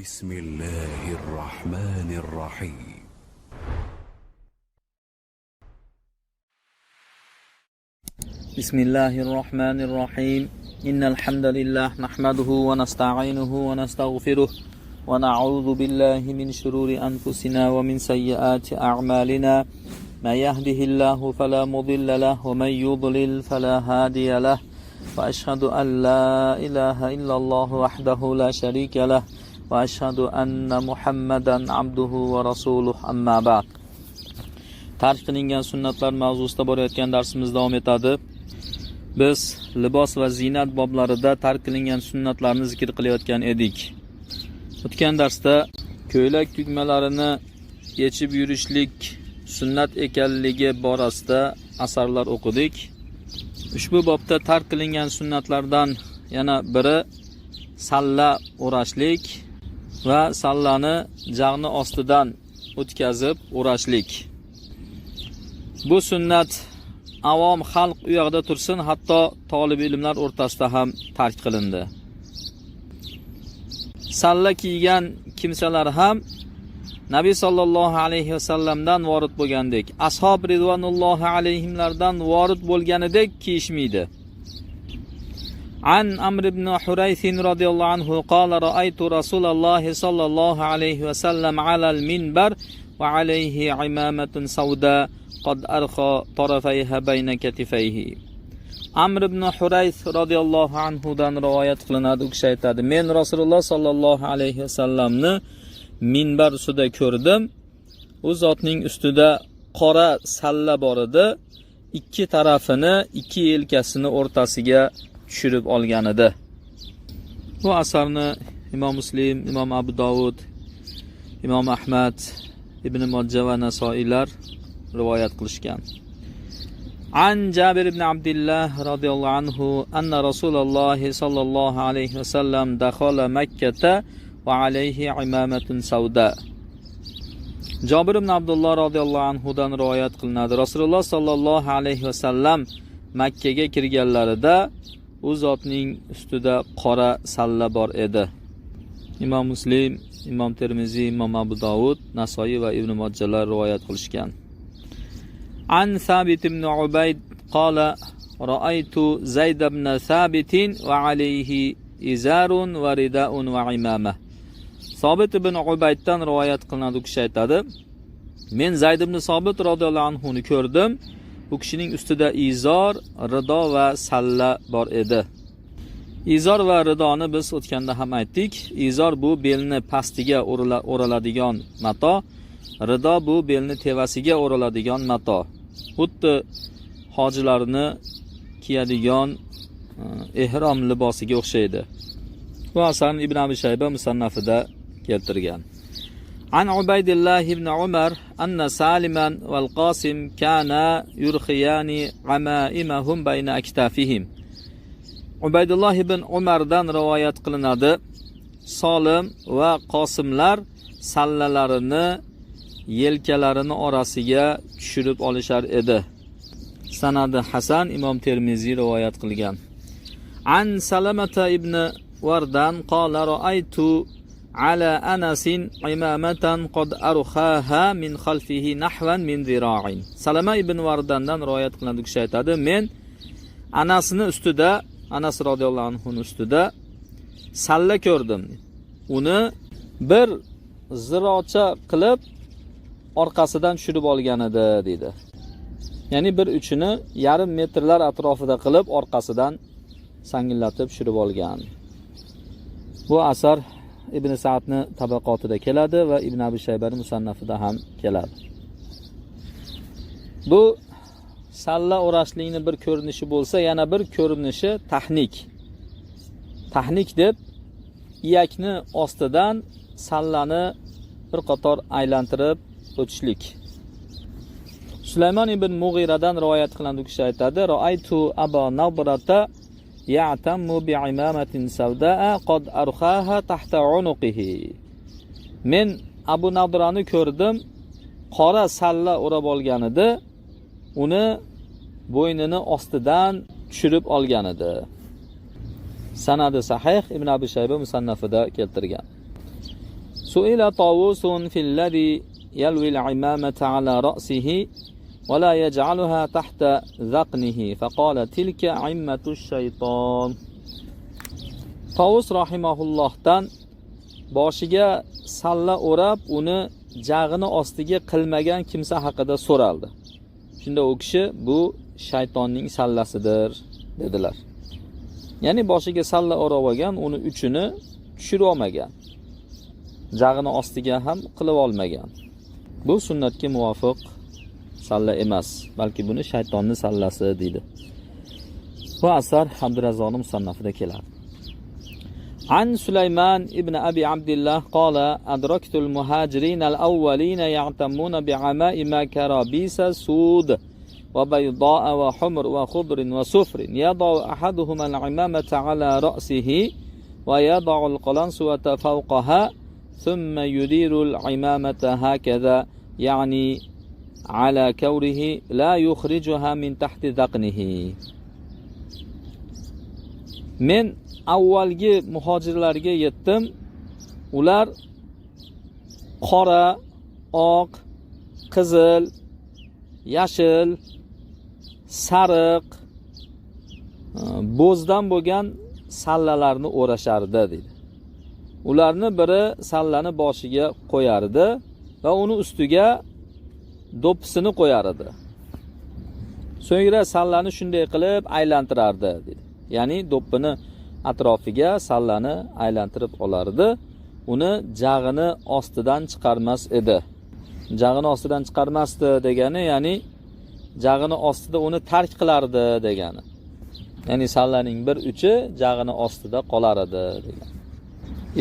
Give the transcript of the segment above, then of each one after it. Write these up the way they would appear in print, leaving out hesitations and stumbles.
بسم الله الرحمن الرحيم. بسم الله الرحمن الرحيم. إن الحمد لله نحمده ونستعينه ونستغفره ونعوذ بالله من شرور أنفسنا ومن سيئات أعمالنا. ما يهده الله فلا مضل له ومن يضلل فلا هادي له. وأشهد أن لا إله إلا الله وحده لا شريك له. وأشهد أن محمدا عبده ورسوله أما بعد. Tark qilingan sunnatlar mavzusida borayotgan darsimiz davom etadi. Biz libos va zinat boblarida tark qilingan sunnatlarni zikr qilayotgan edik. O'tgan darsda ko'ylak tugmalarini yechib yurishlik sunnat ekanligi borasida asarlar o'qidik. Ushbu bobda tark qilingan sunnatlardan yana biri salla o'rashlik va sallani jag'ni ostidan o'tkazib o'rashlik. Bu sunnat avom xalq u yoqda tursin, hatto talib ilmlar o'rtasida ham tark qilindi. Salla kiygan kimsalar ham Nabiy sallallohu alayhi vasallamdan vorid bo'lgandek, ashob ridvanullohi alayhimlardan vorid bo'lganidek kiyishmaydi. An Amr ibn Hurayth radhiyallohu anhu qala ra'aytu Rasululloh sallallohu alayhi vasallam ala al-minbar va alayhi imamatun sawda qad arqa tarafayha bayna katifayhi. Amr ibn Hurayth radhiyallohu anhu dan rivoyat qilinadi. U kishi aytadi: "Men Rasululloh sallallohu alayhi vasallamni minbar ustida ko'rdim. U zotning ustida qora salla bor edi. Ikki tarafini, ikki yelkasini o'rtasiga tushirib olgan edi." Bu asarni Imom Muslim, Imom Abu Dovud, Imom Ahmad, Ibn Majah va Nasoiylar rivoyat qilishgan. An Jabir ibn Abdullah radhiyallohu anhu anna Rasululloh sallallohu alayhi vasallam dakhala Makkah va alayhi imamatun sauda. Jabir ibn Abdullah radhiyallohu anhu dan rivoyat qilinadi. Rasululloh sallallohu alayhi vasallam Makka ga kirganlarida u zotning ustida qora salla bor edi. Imom Muslim, Imom Termiziy, Imom Abu Dovud, Nasoiy va Ibn Majahlar rivoyat qilishgan. An Sabit ibn Ubayd qala ra'aytu Zayd ibn Sabit va alayhi izarun va ridaun va imama. Sabit ibn Ubayddan rivoyat qilinadi. U kishi aytadi: "Men Zayd ibn Sabit radhiyallohu anhu ni ko'rdim. Bu kishining ustida izor, rido va salla bor edi." Izor va ridoni biz o'tganda ham aytdik. Izor bu belni pastiga o'raladigan mato, rido bu belni tevasiga o'raladigan mato. Xuddi hojilarni kiyadigan ihrom libosiga o'xshaydi. Bu asarni Ibn Abi Shayba musannafida keltirgan. An Ubaydillah ibn Umar anna Saliman wal Qasim kana yurkhiyani amaimahum bayna aktafihim. Ubaydulloh ibn Umardan rivoyat qilinadi. Solim va Qosimlar sallalarini yelkalarini orasiga tushirib olishar edi. Sanadi hasan. Imom Termiziy rivoyat qilgan. An Salamata ibn Wardan qala ra'aytu ala Anasin imamatan qad arxaha min khalfihi nahwan min zira'in. Salama ibn Wardandan rivoyat qilinadi. U kishi aytadi: "Men Anasning ustida, Anas radhiyallohu anhu ustida salla ko'rdim. Uni bir zirocha qilib orqasidan tushirib olgan edi" dedi. Ya'ni bir uchini yarim metrlar atrofida qilib orqasidan sangillatib tushirib olgan. Bu asar Ibn Sa'dni tabaqotida keladi va Ibn Abi Shaybaning musannafida ham keladi. Bu salla o'rashlikning bir ko'rinishi bo'lsa, yana bir ko'rinishi tahnik. Tahnik deb iyakni ostidan sallani bir qator aylantirib o'tishlik. Sulaymon ibn Mughiradan rivoyat qilinadi. U kishi aytadi: "Ra'aytu Abu Nabrata ya'tammu bi'imamatin sawda'a qad arxaha tahta unuqihi." Men Abu Nadrani ko'rdim, qora salla o'rab olgan edi, uni bo'ynini ostidan tushirib olgan edi. Sanadi sahih. Ibn Abi Shayba musannafida keltirgan. Su'ila Tawusun fil ladhi yalwi al-imamata ala ra'sihi wa la yaj'aluha tahta dhaqnihi faqala tilka 'immatu ash-shayton. Tawus rahimahullohdan boshiga salla o'rab, uni jag'ini ostiga qilmagan kimsa haqida so'raldi. Shunda u kishi bu shaytonning sallasidir dedilar. Ya'ni boshiga salla o'rab olgan, uni uchini tushirib olmagan. Jag'ini ostiga ham qilib olmagan. Bu sunnatga muvofiq salla emas, balki buni shaytonning sallasi deydi. Bu asar Abdurazzoqning musannafida keladi. An Sulayman ibn Abi Abdullah qala adraktu al-muhajirin al-awwalin ya'tamuna bi'ama'i ma karabisa sud wa bayda'a wa humr wa khudrin wa sufrin yada'u ahaduhum al-imamata 'ala ra'sihi wa yada'u al-qalansuwata fawqaha thumma yudiru al-imamata hakadha yani 'ala kawrihi la yukhrijuha min tahti dhaqnihi. Men avvalgi muhojirlarga yetdim. Ular qora, oq, qizil, yashil, sariq, bo'zdan bo'lgan sallalarni o'rashardi dedi. Ularni biri sallani boshiga qo'yardi va uni ustiga do'ppisini qo'yar edi. So'ngra sallani shunday qilib aylantirardi dedi. Ya'ni do'ppini atrofiga sallani aylantirib olardi. Uni jag'ini ostidan chiqarmas edi. Jag'ini ostidan chiqarmasdi degani, ya'ni jag'ini ostida uni tark qilardi degani. Ya'ni sallaning bir uchi jag'ini ostida qolar edi degan.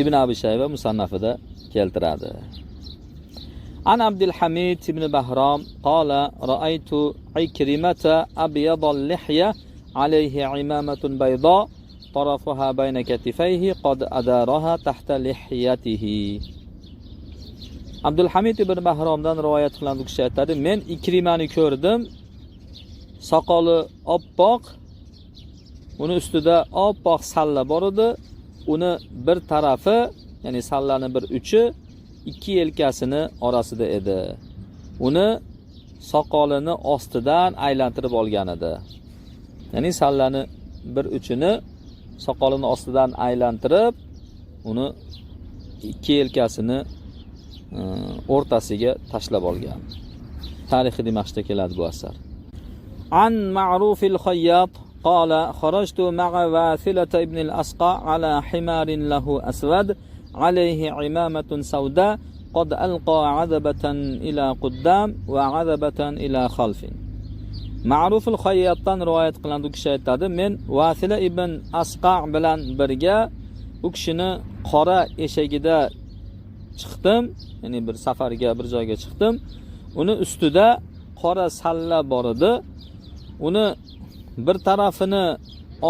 Ibn Abi Shayba musannafida keltiradi. An Abdul Hamid ibn Bahram qala ra'aytu Ikrimata abyadal lihya alayhi imamatun bayda طرفها بين كتفيه قد أدارها تحت لحيته. Abdul Hamid ibn Bahromdan rivoyat qilingan kishi aytadi, men Ikrimani ko'rdim. Soqoli oppoq, uni ustida oppoq salla bor edi. Uni bir tarafi, ya'ni sallaning bir uchi ikki yelkasini orasida edi. Uni soqolini ostidan aylantirib olgan edi. Ya'ni sallani bir uchini soqolini ostidan aylantirib, uni ikki yelkasini o'rtasiga tashlab olgan. Tarixi Dimashqda keladi bu asar. An Ma'ruf al-Khayyat qala kharajtu ma'a Wathilata ibn al-Asqa ala himarin lahu aswad alayhi imamatun sawda qad alqa 'adabatan ila quddam wa 'adabatan ila khalfin. Ma'ruf al-Khayyatdan rivoyat qilingan kishi aytadi, men Vasila ibn Asqa bilan birga u kishini qora eshagida chiqdim, ya'ni bir safarga, bir joyga chiqdim. Uni ustida qora salla bor edi. Uni bir tarafini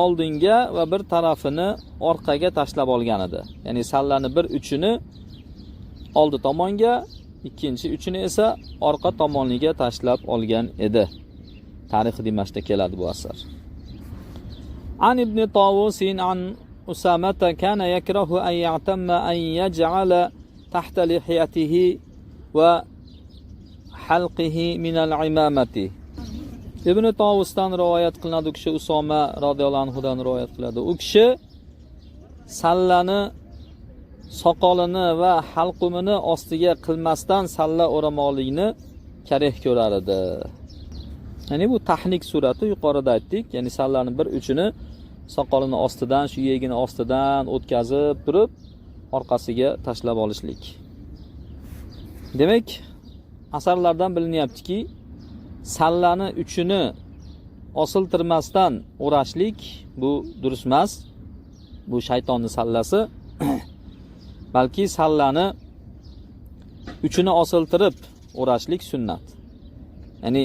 oldinga va bir tarafini orqaga tashlab olgan edi. Ya'ni sallani bir uchini oldi tomonga, ikkinchi uchini esa orqa tomoniga tashlab olgan edi. Tarixi Dimashqda keladi bu asar. An ibn Tawusin an Usamata kana yakrahu an ya'tamma an yaj'ala tahta lihiyatihi wa halqihi min al-imamati. Ibn Tawusdan rivoyat qilinadi, kishi Usoma radhiyallohu anhu dan rivoyat qiladi. U kishi sallani soqolini va halqumini ostiga qilmasdan salla o'ramoqlikni karih ko'rar edi. Ya'ni bu tahnik surati yuqorida aytdik. Ya'ni sallaning bir uchini soqolini ostidan, shu yegini ostidan o'tkazib turib, orqasiga tashlab olishlik. Demak, asarlardan bilinyaptiki, sallani uchini osiltirmasdan o'rashlik bu durust emas. Bu shaytonning sallasi. Balki sallani uchini osiltirib o'rashlik sunnat. Ya'ni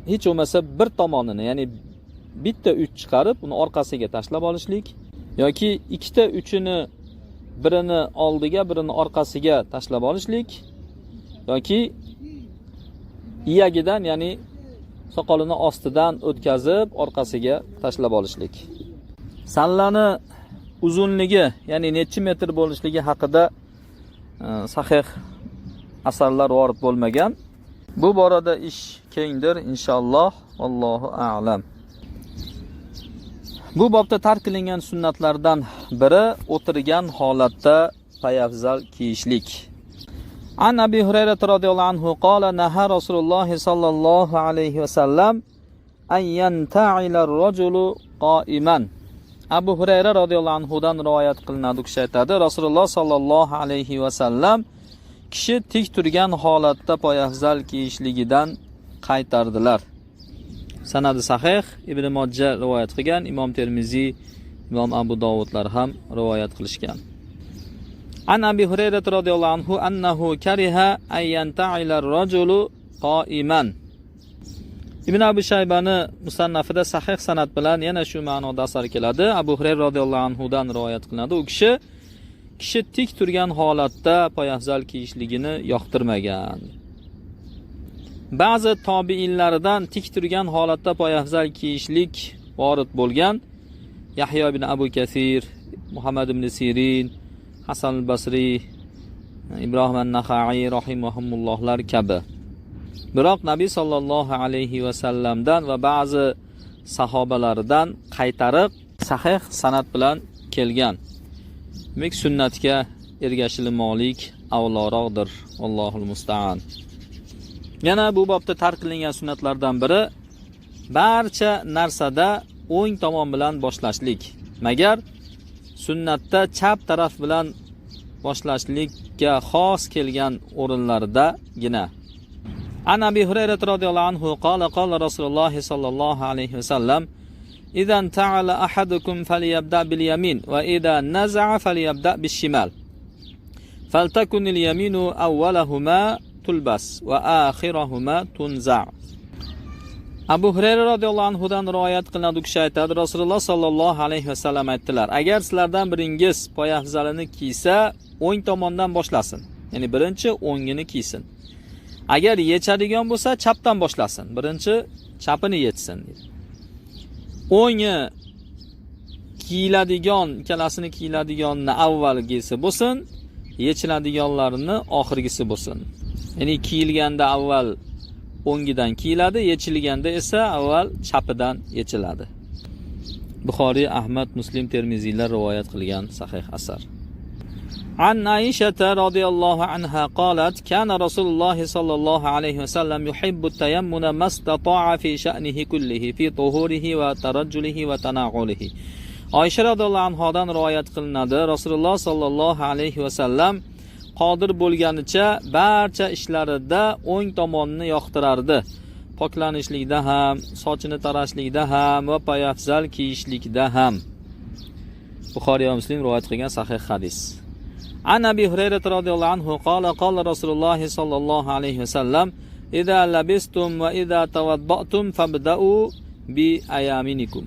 hech bo'lmasa bir tomonini, ya'ni bitta uch chiqarib uni orqasiga tashlab olishlik yoki ikkita uchini birini oldiga, birini orqasiga tashlab olishlik yoki iyagidan, ya'ni soqolini ostidan o'tkazib orqasiga tashlab olishlik. Sallani uzunligi, ya'ni necha metr bo'lishligi haqida sahih asarlar vorid bo'lmagan. Bu borada ish kengdir inshaalloh. Allohu a'lam. Bu bobda tark qilingan sunnatlardan biri o'tirgan holatda poyafzal kiyishlik. An Abi Hurayra radhiyallohu anhu qala naha Rasululloh sallallohu alayhi va sallam an yanta'ila ar-rajulu qa'iman. Abu Hurayra radhiyallohu anhu dan rivoyat qilinadi, kishi aytadi, Rasululloh sallallohu alayhi va sallam kishi tik turgan holatda poyafzal kiyishligidan qaytardilar. Sanadi sahih. Ibn Majah rivoyat qilgan, Imom Termiziy, Imom Abu Dovudlar ham rivoyat qilishgan. An Abi Hurayra radhiyallohu anhu annahu kariha an yanta'ila ar-rajulu qa'iman. Ibn Abi Shaybani musannafida sahih sanad bilan yana shu ma'noda asar keladi. Abu Hurayra radhiyallohu anhu dan rivoyat qilinadi. U kishi tik turgan holatda poyafzal kiyishligini yoqtirmagan. Ba'zi tobiinlardan tik turgan holatda poyafzal kiyishlik vorid bo'lgan. Yahyo ibn Abu Kasir, Muhammad ibn Sirin, Hasan al-Basri, Ibrohim an-Naxai rahimahumullohlar kabi. Biroq Nabiy sallallohu alayhi va sallamdan va ba'zi sahobalaridan qaytarib sahih sanad bilan kelgan. Demak, sunnatga ergashilmoqlik avloroqdir. Allohul musta'an. Yana bu bobda tark qilingan sunnatlardan biri barcha narsada o'ng tomon bilan boshlashlik. Magar sunnatda chap taraf bilan boshlashlikka xos kelgan o'rinlardagina. An Abi Hurayra radhiyallohu anhu qala Rasululloh sallallohu alayhi vasallam idan ta'ala ahadukum falyabda bil yamin va idha naza'a falyabda bis shimal faltakun al yaminu awwalahuma tulbas va akhirahuma tunza'. Abu Hurayra radhiyallohu anhu dan rivoyat qilinadi, kishi aytadi, Rasululloh sallallohu alayhi vasallam aytdilar, agar sizlardan biringiz poyafzalini kiysa, o'ng tomondan boshlasin. Ya'ni birinchi o'ngini kiysin. Agar yechadigan bo'lsa, chapdan boshlasin. Birinchi chapini yechsin. O'ngi kiyiladigan, ikkalasini kiyiladiganni avvalgisi bo'lsin, yechiladiganlarini oxirgisi bo'lsin. Ya'ni kiyilganda avval o'ngidan kiyiladi, yechilganda esa avval chapidan yechiladi. Buxoriy, Ahmad, Muslim, Termiziylar rivoyat qilgan sahih asar. An Aisha radhiyallohu anha qalat kana Rasululloh sallallohu alayhi vasallam yuhibbu at-tayammuna mastata'a fi sha'nihi kullihi fi tuhurihi va tarajjulihi va tana'ulihi. Aisha radhiyallohu anhodan rivoyat qilinadi, Rasululloh sallallohu alayhi vasallam qodir bo'lganicha barcha ishlarida o'ng tomonni yoqtirardi. Poklanishlikda ham, sochini tarashlikda ham va poyafzal kiyishlikda ham. Buxoriy va Muslim rivoyat qilgan sahih hadis. An Abi Hurayra radhiyallohu anhu qala Rasululloh sallallohu alayhi vasallam idza labistum va idza tawadda'tum fabda'u bi ayaminikum.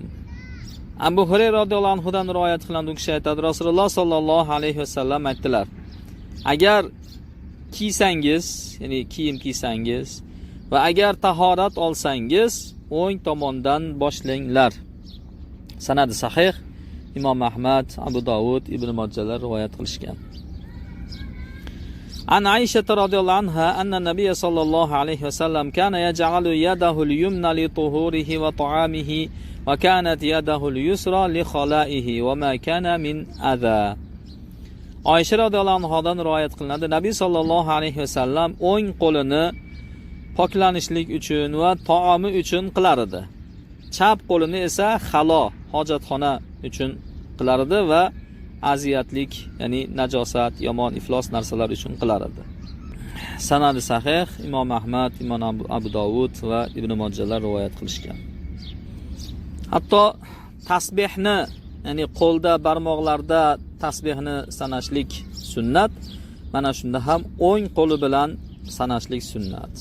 Abu Hurayra radhiyallohu anhu dan rivoyat qilinadi, u kishi aytadi, Rasululloh sallallohu alayhi vasallam aytdilar, agar kiysangiz, ya'ni kiyim kiysangiz va agar tahorat olsangiz, o'ng tomondan boshlanglar. Sanadi sahih. Imom Ahmad, Abu Dovud, Ibn Majahlar rivoyat qilishgan. An Aisha radhiyallohu anha anna Nabiy sallallohu alayhi vasallam kana yaj'alu yadahu al-yumna li tuhurihi va ta'amihi va kanat yadahu al-yusra li khala'ihi va ma kana min adha. Aisha radhiyallohu anhodan rivoyat qilinadi, Nabiy sallallohu alayhi vasallam o'ng qo'lini poklanishlik uchun va taomi uchun qilar edi. Chap qo'lini esa xalo, hojatxona uchun qilar edi va aziyatlik, ya'ni najosat, yomon iflos narsalar uchun qilar edi. Sanadi sahih. Imom Ahmad, Imom Abu Dovud va Ibn Majahlar rivoyat qilishgan. Hatto tasbihni, ya'ni qo'lda, barmoqlarda tasbihni sanashlik sunnat. Mana shunda ham o'ng qo'li bilan sanashlik sunnat.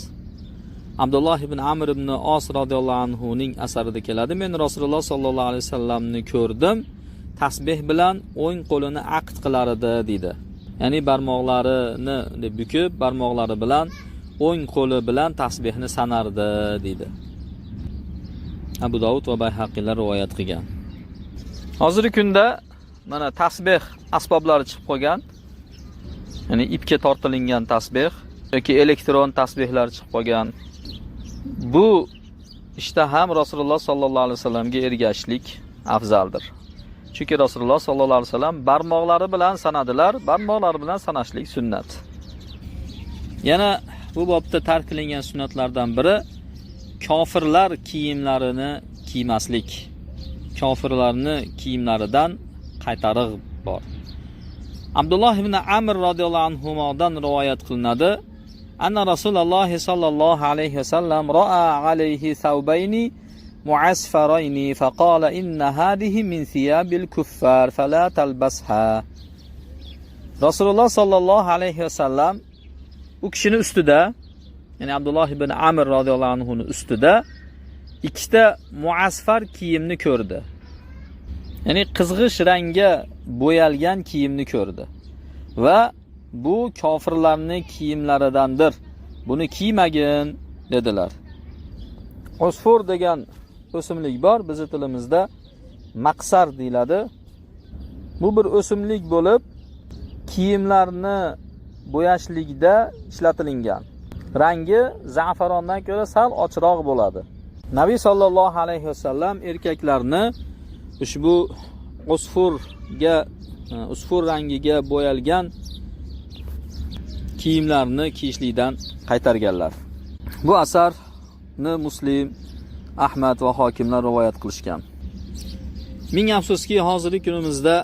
Abdulloh ibn Amr ibn Os radhiyallohu anhu ning asarida keladi, men Rasululloh sallallohu alayhi vasallamni ko'rdim, tasbih bilan o'ng qo'lini aqd qilar edi dedi. Ya'ni barmoqlarini bukib, barmoqlari bilan o'ng qo'li bilan tasbihni sanardi dedi. Abu Dovud va Bayhaqiylar rivoyat qilgan. Hozirgi kunda mana tasbih asboblari chiqib qolgan. ya'ni ipga tortilingan tasbih yoki elektron tasbihlar chiqib qolgan. Bu ishda ham Rasululloh sollallohu alayhi vasallamga ergashishlik afzaldir. Chunki Rasululloh sollallohu alayhi vasallam barmoqlari bilan sanadilar, barmoqlari bilan sanashlik sunnat. Yana bu bobda tark qilingan sunnatlardan biri kofirlar kiyimlarini kiymaslik. Kofirlarni kiyimlaridan qaytariq bor. Abdulloh ibn Amr radhiyallohu anhudan rivoyat qilinadi. Anna Rasululloh sallallohu alayhi vasallam ra'a alayhi thawbayni mu'asfarayni faqala inna hadhihi min thiyabil kuffar fala talbasha. Rasululloh sallallohu alayhi vasallam u kishining ustida, ya'ni Abdulloh ibn Amr radhiyallohu anhuning ustida ikkita muasfar kiyimni ko'rdi. Ya'ni qizg'ish rangga bo'yalgan kiyimni ko'rdi. Va bu kofirlarning kiyimlaridandir. Buni kiymagin dedilar. Usfur degan o'simlik bor, bizning tilimizda maqsar deyiladi. Bu bir o'simlik bo'lib, kiyimlarni bo'yashlikda ishlatilingan. Rangi za'farondan ko'ra sal ochroq bo'ladi. Nabiy sallallohu alayhi vasallam erkaklarni ushbu usfur rangiga bo'yalgan kiyimlarni kiyishlikdan qaytarganlar. Bu asarni Muslim, Ahmad va hokimlar rivoyat qilishgan. Ming afsuski, hozirgi kunimizda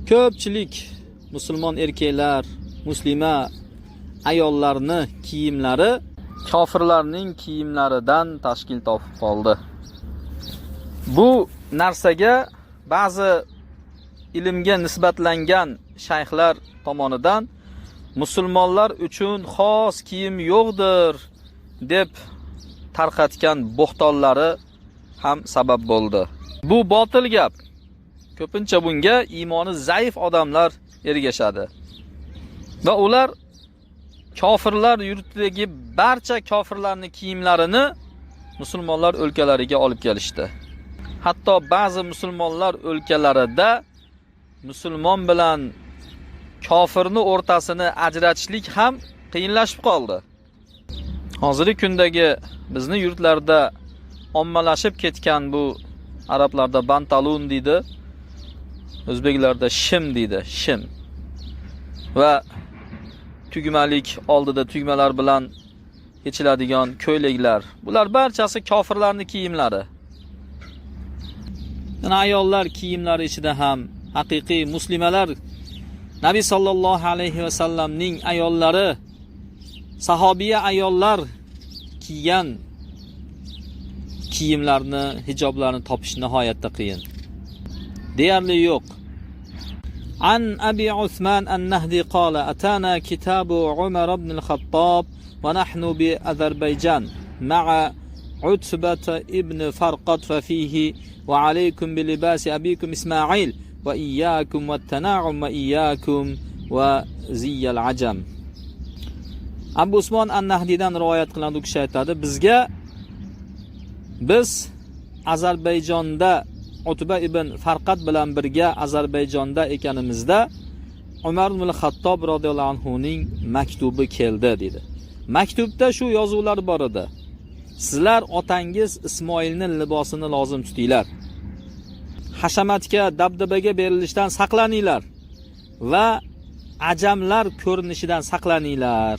ko'pchilik musulmon erkaklar, muslima ayollarni kiyimlari kofirlarning kiyimlaridan tashkil topib qoldi. Bu narsaga ba'zi ilmga nisbatlangan shayxlar tomonidan musulmonlar uchun xos kiyim yo'qdir deb tarqatgan bo'xtonlari ham sabab bo'ldi. Bu botil gap. Ko'pincha bunga iymoni zaif odamlar ergashadi. Va ular kofirlar yurtidagi barcha kofirlarning kiyimlarini musulmonlar o'lkalariga olib kelishdi. Hatto ba'zi musulmonlar o'lkalarida musulmon bilan kofirni o'rtasini ajratishlik ham qiyinlashib qoldi. Hozirgi kundagi bizni yurtlarda ommalashib ketgan bu arablarda bantalon deydi, o'zbeklarda shim deydi, shim. Va tugmalik, oldida tugmalar bilan yechiladigan ko'ylaklar. Bular barchasi kofirlarning kiyimlari. Yana ayollar kiyimlari ichida ham haqiqiy muslimalar, Nabiy sallallohu alayhi vasallamning ayollari, sahobiya ayollar kiygan kiyimlarni, hijoblarni topish nihoyatda qiyin. Deyarli yo'q. An Abi Usman an-Nahdi qala atana kitabu Umar ibn al-Khattab wa nahnu bi Azerbaijan ma'a Utbah ibn Farqat fa fihi wa alaykum bi libasi abikum Ismail va iyyakum wat-tana'um wa iyyakum wa ziyal ajam. Abu Usman an-Nahdidan rivoyat qilinadi, u kishi aytadi, biz Ozarbayjonda Utba ibn Farqat bilan birga Ozarbayjonda ekanimizda Umar ibn al-Xattob radhiyallohu anhu ning maktubi keldi dedi. Maktubda shu yozuvlar bor edi. Sizlar otangiz Ismoilning libosini lozim tutinglar. Hashamatga, dabdabaga berilishdan saqlaninglar va ajamlar ko'rinishidan saqlaninglar.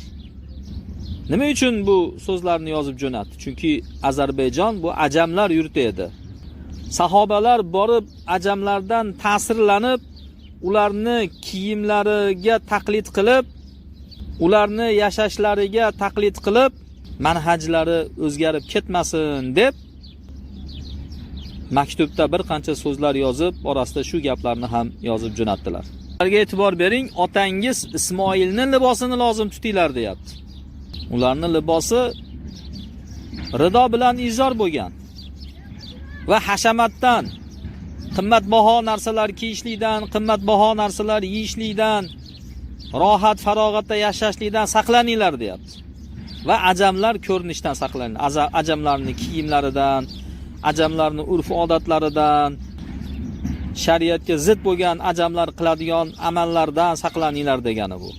Nima uchun bu so'zlarni yozib jo'natdi? Chunki Ozarbayjon bu ajamlar yurti edi. Sahobalar borib ajamlardan ta'sirlanib, ularni kiyimlariga taqlid qilib, ularni yashashlariga taqlid qilib, manhajlari o'zgarib ketmasin deb maktubda bir qancha so'zlar yozib, orasida shu gaplarni ham yozib jo'natdilar. Ularga e'tibor bering, otangiz Ismoilning libosini lozim tutinglar deyapti. Ularning libosi rido bilan izor bo'lgan va hashamatdan, qimmatbaho narsalar kiyishlikdan, qimmatbaho narsalar yeyishlikdan, rohat farog'atda yashashlikdan saqlaninglar deyapti. Va ajamlar ko'rinishdan saqlaninglar. Ajamlarning kiyimlaridan, ajamlarning urf-odatlaridan shariatga zid bo'lgan ajamlar qiladigan amallardan saqlaninglar degani bu.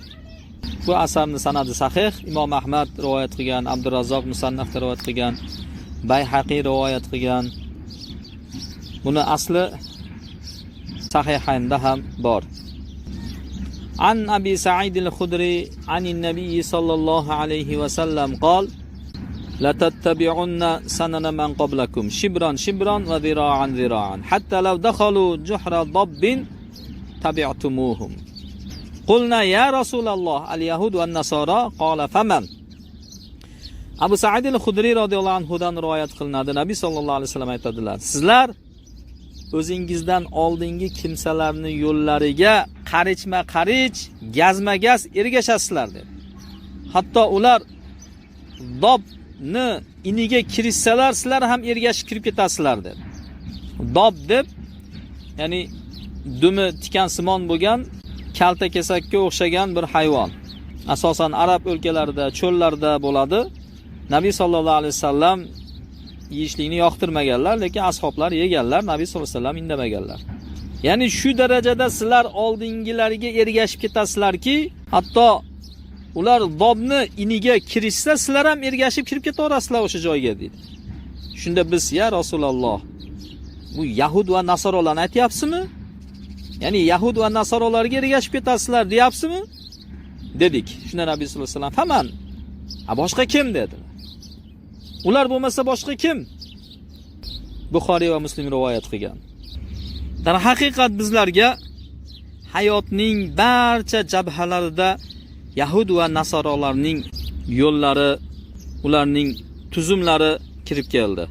Bu asarni sanadi sahih, Imom Ahmad rivoyat qilgan, Abdurazzoq Musannafda rivoyat qilgan, Bayhaqiy rivoyat qilgan. Buni asli sahihaynda ham bor. An Abi Sa'id al-Khudri anin Nabiy sallallohu alayhi va sallam qol: "La tattabi'unna sanana man qablakum shibran shibran va zira'an zira'an hatta law dakhalu juhra dabbin tabi'tumuhum." Qulna ya Rasululloh al-yahud va an-nasara qala faman. Abu Sa'id al-Khudri radhiyallohu anhu dan rivoyat qilinadi. Nabiy sallallohu alayhi vasallam aytadilar: "Sizlar o'zingizdan oldingi kimsalarni yo'llariga qarichma-qarich, gazma-gaz ergashasizlar" dedi. Hatto ular dobni iniga kirishsalar, sizlar ham ergashib kirib ketasizlar dedi. Dob deb, ya'ni dumi tikansimon bo'lgan, kalta kesakka o'xshagan bir hayvon. Asosan arab o'lkalarida, cho'llarda bo'ladi. Nabiy sallallohu alayhi vasallam yeyishlikni yoqtirmaganlar, lekin ashoblar yeganlar, Nabiy sallallohu alayhi vasallam indamaganlar. Ya'ni shu darajada sizlar oldingilariga ergashib ketasizlarki, hatto ular dobni iniga kirishsa, sizlar ham ergashib kirib ketaverasizlar o'sha joyga dedi. Shunda biz ya Rasululloh, bu yahud va nasoralarni aytyapsizmi? Ya'ni yahud va nasoralarga ergashib ketasizlar deyapsizmi? Dedik. Shunda Nabiy sallallohu alayhi vasallam faman, boshqa kim dedi. Ular bo'lmasa boshqa kim? Buxoriy va Muslim rivoyat qilgan. Dar haqiqat bizlarga hayotning barcha jabhalarida yahud va nasoralarning yo'llari, ularning tuzumlari kirib keldi.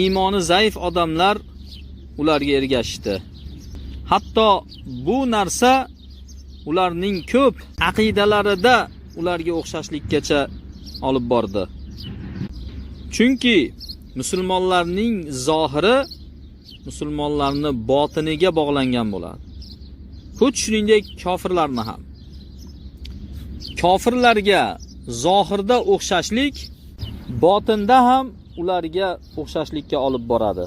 Iymoni zaif odamlar ularga ergashdi. Hatto bu narsa ularning ko'p aqidalarida ularga o'xshashlikkacha olib bordi. Chunki musulmonlarning zohiri musulmonlarni botiniga bog'langan bo'ladi. Xuddi shuningdek kofirlarni ham. Kofirlarga zohirda o'xshashlik botinda ham ularga o'xshashlikka olib boradi.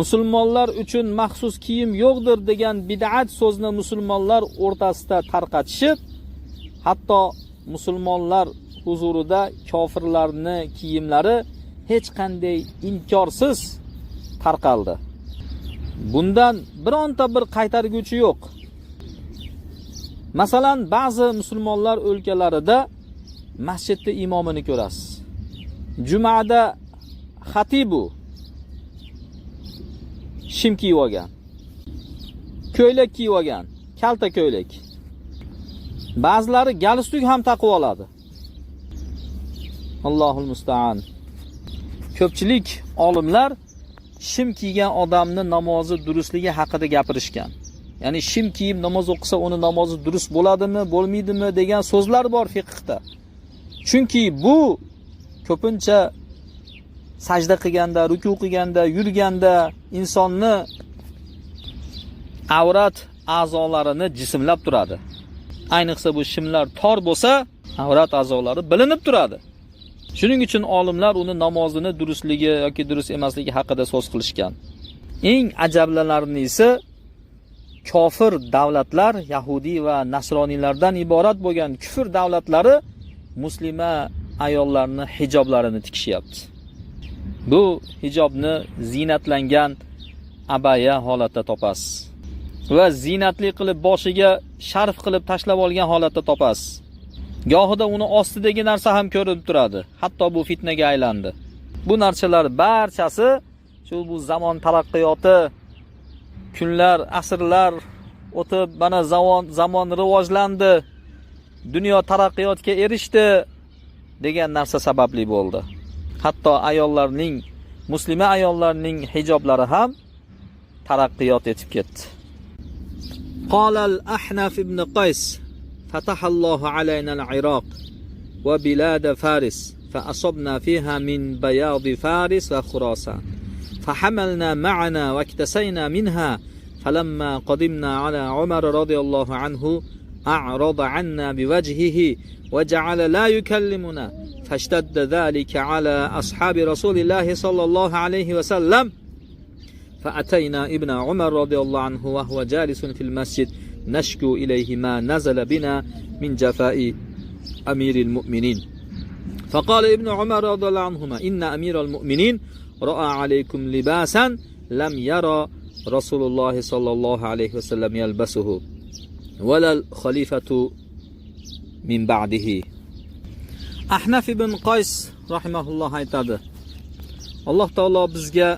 Musulmonlar uchun maxsus kiyim yo'qdir degan bid'at so'zni musulmonlar o'rtasida tarqatishib, hatto musulmonlar huzurida kofirlarning kiyimlari hech qanday inkorsiz tarqaldi. Bundan bironta bir qaytarguvchi yo'q. Masalan, ba'zi musulmonlar o'lkalarida masjidda imomini ko'rasiz. Jumada xatibu shim kiyib olgan, ko'ylak kiyib olgan, kalta ko'ylak. Ba'zilari galstuk ham taqib oladi. Allohul musta'an. Ko'pchilik olimlar shim kiygan odamni namozi durustligi haqida gapirishgan. Ya'ni shim kiyib namoz o'qisa, uni namozi durust bo'ladimi, bo'lmaydimi degan so'zlar bor fiqhda. Chunki bu ko'pincha sajda qilganda, ruku qilganda, yurganda insonni avrat a'zolarini jismlab turadi. Ayniqsa bu shimlar tor bo'lsa, avrat a'zolari bilinib turadi. Shuning uchun olimlar uni namozini durustligi yoki durust emasligi haqida so'z qilishgan. Eng ajablanarli esa kofir davlatlar, yahudi va nasroniylardan iborat bo'lgan kufr davlatlari muslima ayollarni hijoblarini tikishyapti. Bu hijobni zinatlangan abaya holatda topasiz va zinatli qilib boshiga sharf qilib tashlab olgan holatda topasiz. Gohida uni ostidagi narsa ham ko'rinib turadi. Hatto bu fitnaga aylandi. Bu narsalar barchasi shu bu zamon taraqqiyoti, kunlar, asrlar o'tib, mana zamon rivojlandi, dunyo taraqqiyotga erishdi degan narsa sababli bo'ldi. Hatto ayollarning, muslima ayollarning hijoblari ham taraqqiyot etib ketdi. Qala al-Ahnaf ibn Qays: "Fataha Allohu alayna al-Iraq wa bilad Faris, fa asabna fiha min bayad Faris wa Khurasan. فحملنا معنا واكتسينا منها فلما قدمنا على عمر رضي الله عنه أعرض عنا بوجهه وجعل لا يكلمنا فاشتد ذلك على أصحاب رسول الله صلى الله عليه وسلم فأتينا ابن عمر رضي الله عنه وهو جالس في المسجد نشكو إليه ما نزل بنا من جفاء أمير المؤمنين. فقال ابن عمر رضي الله عنهما إن أمير المؤمنين رأى عليكم لباسا لم يرى رسول الله صلى الله عليه وسلم يلبسه ولا الخليفة من بعده. Ahnaf ibn Qays rahimahulloh aytadi: Alloh taolo bizga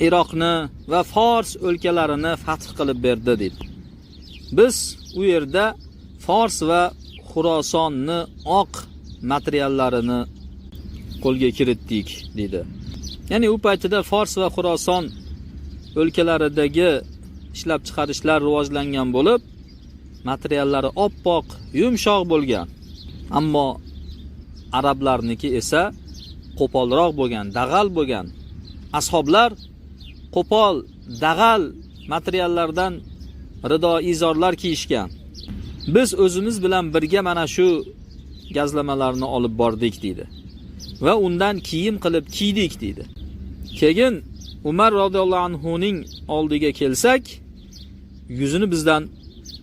Iroqni va Fors o'lkalarini fath qilib berdi dedi. Biz u yerda Fors va Xurosonni oq materiallarini qo'lga kiritdik dedi. Ya'ni u paytida Fors va Xuroson o'lkalaridagi ishlab chiqarishlar rivojlangan bo'lib, materiallari oppoq, yumshoq bo'lgan. Ammo arablarniki esa qo'polroq bo'lgan, dag'al bo'lgan. Ashoblar qo'pol, dag'al materiallardan rido-izorlar kiyishgan. Biz o'zimiz bilan birga mana shu gazlamalarni olib bordik dedi. Va undan kiyim qilib kiydik dedi. Keyin Umar radhiyallohu anhu ning oldiga kelsak, yuzini bizdan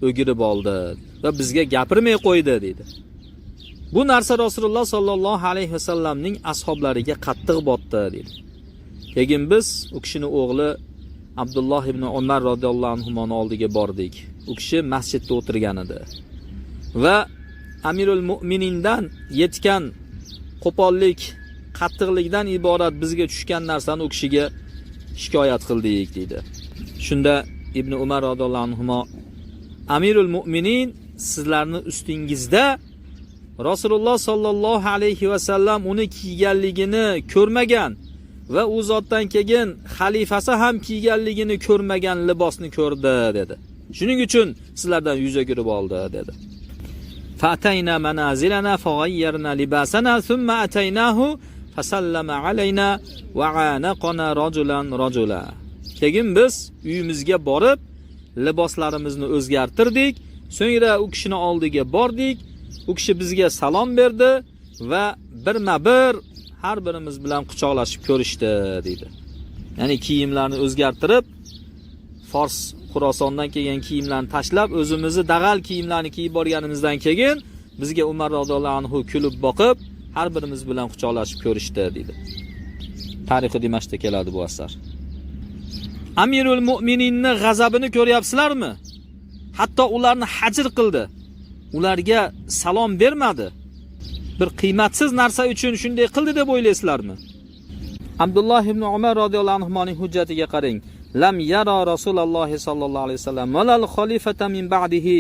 o'girib oldi va bizga gapirmay qo'ydi dedi. Bu narsa Rasululloh sallallohu alayhi vasallamning ashablariga qattiq botdi dedi. Keyin biz u kishining o'g'li Abdulloh ibn Umar radhiyallohu anhuning oldiga bordik. U kishi masjidda o'tirgan edi. Va Amirul Mu'minindan yetgan qo'pollik, qattiqlikdan iborat bizga tushgan narsani u kishiga shikoyat qildik dedi. Shunda Ibn Umar radhiyallohu anhu Amirul Mu'minin sizlarning ustingizda Rasululloh sallallohu alayhi vasallam uni kiyganligini ko'rmagan va u zotdan keyin xalifasi ham kiyganligini ko'rmagan libosni ko'rdi dedi. Shuning uchun sizlardan yuz o'girib oldi dedi. Fatayna manazilana faghayyarna libasana thumma ataynahu fasallama alayna wa anaqana rajulan rajula. Keyin biz uyimizga borib liboslarimizni o'zgartirdik, so'ngra u kishining oldiga bordik. U kishi bizga salom berdi va birma-bir har birimiz bilan quchoqlashib ko'rishdi dedi. Ya'ni kiyimlarni o'zgartirib, Fors Xurosondan kelgan kiyimlarni tashlab, o'zimizni dag'al kiyimlarni kiyib borganimizdan keyin bizga Umar radhiyallohu anhu kulib boqib, har birimiz bilan quchoqlashib ko'rishdi dedi. Tarixi Dimashqda keladi bu asar. Amirul Mu'mininning g'azabini ko'ryapsizlarmi? Hatto ularni hajr qildi. Ularga salom bermadi. Bir qiymatsiz narsa uchun shunday qildi deb o'ylaysizlarmi? Abdulloh ibn Umar radhiyallohu anhuning hujjatiga qarang. Lam yara Rasululloh sallallohu alayhi vasallam valal xalifata min ba'dihi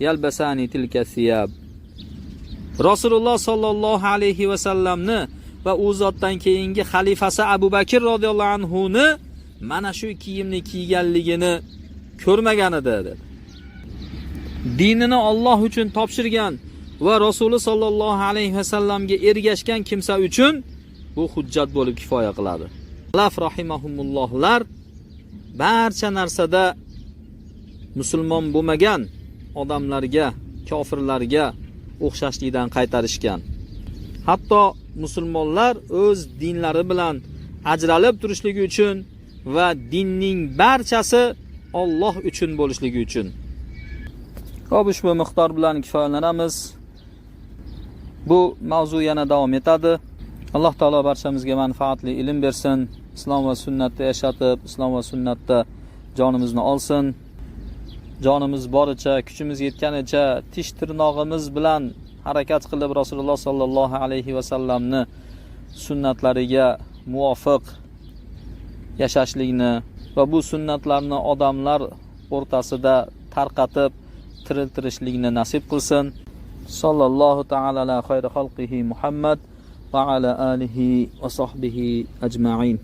yalbasani tilka thiyab. Rasululloh sallallohu alayhi vasallamni va u zotdan keyingi xalifasi Abu Bakr radhiyallohu anhu ni mana shu kiyimni kiyganligini ko'rmagan edi dedi. Dinini Alloh uchun topshirgan va Rasululloh sallallohu alayhi vasallamga ergashgan kimsa uchun bu hujjat bo'lib kifoya qiladi. Alloh rahimahumullohlar barcha narsada musulmon bo'lmagan odamlarga, kofirlarga o'xshashlikdan qaytarishgan. Hatto musulmonlar o'z dinlari bilan ajralib turishligi uchun va dinning barchasi Alloh uchun bo'lishligi uchun. Xo'p, ushbu miqdor bilan kifoyalanamiz. Bu mavzu yana davom etadi. Alloh taolo barchamizga manfaatli ilm bersin. Islom va sunnatda yashatib, islom va sunnatda jonimizni olsin. Jonimiz boricha, kuchimiz yetganicha tish tirnog'imiz bilan harakat qilib Rasululloh sallallohu alayhi vasallamni sunnatlariga muvofiq yashashlikni va bu sunnatlarni odamlar o'rtasida tarqatib tiriltirishlikni nasib qilsin. Sallallohu ta'ala ala xayri xalqihi Muhammad va ala alihi va sahbihi ajma'in.